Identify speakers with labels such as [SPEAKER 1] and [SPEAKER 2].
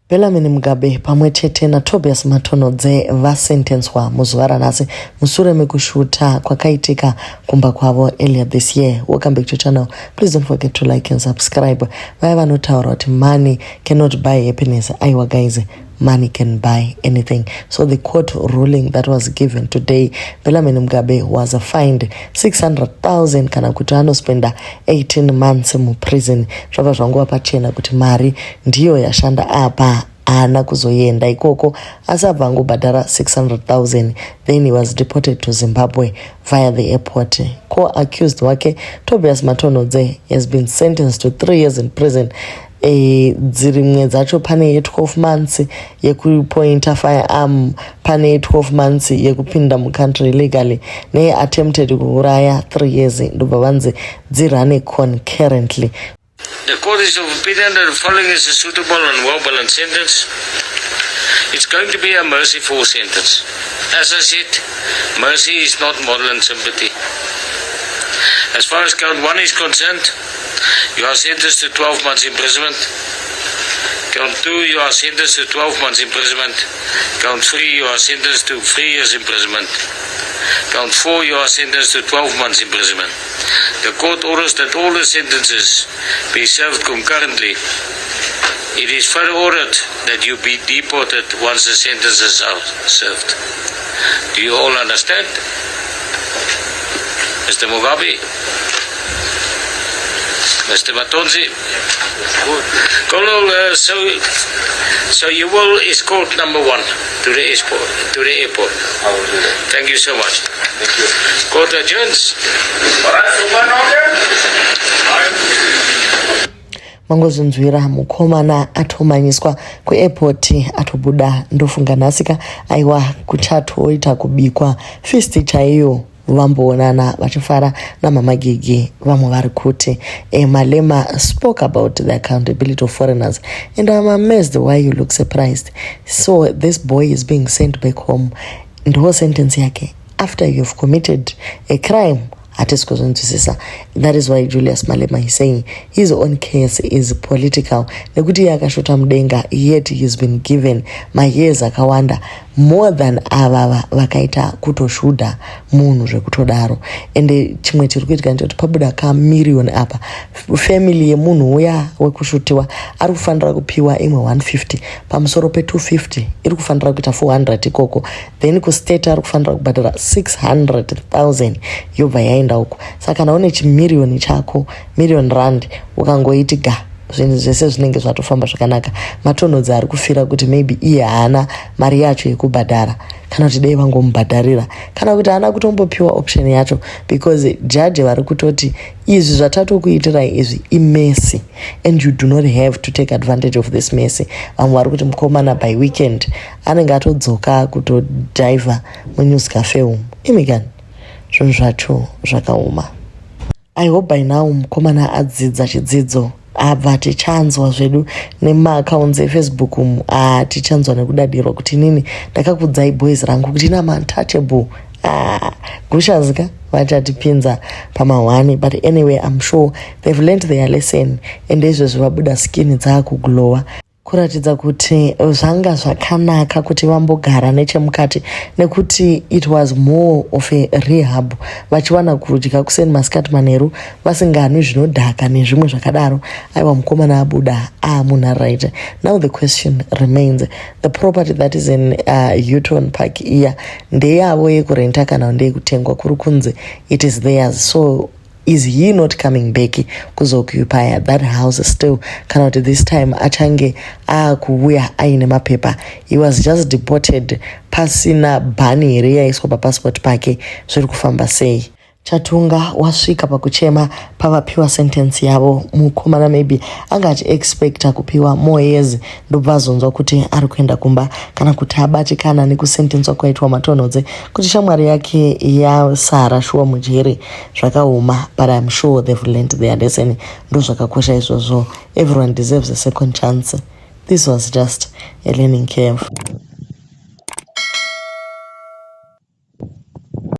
[SPEAKER 1] Bellarmine Mugabe pamwe chete naTobias Matonodze vasentencwa muzuva ranhasi mushure mekushuta kwakaitika kumba kwavo earlier this year. Welcome back to the channel. Please don't forget to like and subscribe. Vaya vanotaura kuti money cannot buy happiness. Aiwa guys, money can buy anything. So the court ruling that was given today, Bellarmine Mugabe was fined 600,000 kana kuti anospenda 18 months mu prison. Zvava zvanguva pachena kuti mari ndiyo yashanda apa ana kuzoyenda ikoko asabva angobhadhara 600,000. Then he was deported to Zimbabwe via the airport. Co-accused wake Tobias Matonodze has been sentenced to 3 years in prison. Dzirimwe dzacho pane 12 months yekupointa firearm, pane 12 months yekupinda mu country illegally, ne attempted kuuraya 3 years ndobva vanzi dzirane concurrently.
[SPEAKER 2] The court is of opinion that the following is a suitable and well-balanced sentence. It's going to be a merciful sentence. As I said, mercy is not moral and sympathy. As far as count 1 is concerned, you are sentenced to 12 months imprisonment. Count 2, you are sentenced to 12 months imprisonment. Count 3, you are sentenced to 3 years imprisonment. Count 4, you are sentenced to 12 months imprisonment. The court orders that all the sentences be served concurrently. It is further ordered that you be deported once the sentences are served. Do you all understand? Mr. Mugabe? Mr. Matonzi? Colonel, so you will escort number 1 to the airport.
[SPEAKER 3] I will do that.
[SPEAKER 2] Thank you so much.
[SPEAKER 3] Thank you.
[SPEAKER 2] Court adjourns.
[SPEAKER 1] Mangozvinzwira mukomana atomanyiswa kuairport atobuda ndofunga nhasika aiwa kuchatoita kubikwa feast chaiyo vamboonana vachifara namamagigi vamwe vari kuti Malema spoke about the accountability of foreigners, and I'm amazed why you look surprised. So this boy is being sent back home, and the whole sentence yake after you've committed a crime. That is why Julius Malema is saying his own case is political. Nekuti yakashota mudenga, yet he has been given my years akawanda more than ava vakaita kutoshuda munhu zvekutodaro. Ende chimwe chiri kuitika ndechoti pabuda ka million apa, family yemunhu uya wekushutiwa ari kufanira kupiwa imwe 150 pamusoro pe 250 iri kufanira kuita 400 ikoko, then kustate ari kufanira kubhadhara 600,000 yobva yaenda uko. Saka naone chimiliyoni chako million rand ukangoiti ga zvinhu zvese zvinenge zvatofamba zvakanaka. Matonodze ari kufira kuti maybe iye haana mari yacho yekubhadhara, kana kuti dai vangomubhadharira, kana kuti haana kutombopiwa option yacho, because judge vari kutoti izvi zvatatokuitirai izvi imesi and you do not have to take advantage of this mercy. Vamwe vari kuti mukomana by weekend anenge atodzoka kutodhaivha munews cafe umu. Imigani zvinhu zvacho zvakaoma. I hope by now mukomana adzidza chidzidzo, abva tichanzwa zvedu nemaaccounts eFacebook umu tichanzwa nekudadirwa kuti nini ndakakudzai boys rangu kuti ina untouchable. Gushazika vachatipinza pamahwani, but anyway I'm sure they've learned their lesson, and izvezvi vabuda skin dzaakuglowa kuratidza kuti zvanga zvakanaka kuti vambogara nechemukati, nekuti it was more of a rehab, vachiwana kudya kuseni masikati manheru vasinganwi zvinodhaka nezvimwe zvakadaro. Aiwa mukomana abuda munharaita. Now the question remains, the property that is in Houghton Park iya ndeyavo yekurenta kana ndeyekutengwa? Kuri kunzi it is theirs, so is he not coming back kuzoccupy that house still? Kana kuti this time achange kuuya aine mapepa? He was just deported pasina bani here yaiswa papassport pake. Zviri kufamba sei? Chatunga wasvika pakuchema pavapiwa sentence yavo. Mukomana maybe anga achiexpecta kupiwa more years ndobva azonzwa kuti ari kuenda kumba, kana kuti abatikana nekusentenswa kwaitwa Matonodze kuti shamwari yake yasara shuwa mujeri. Zvakaoma, but I'm sure they've learned their lesson. Ndo zvakakosha izvozvo. Everyone deserves a second chance. This was just a learning curve.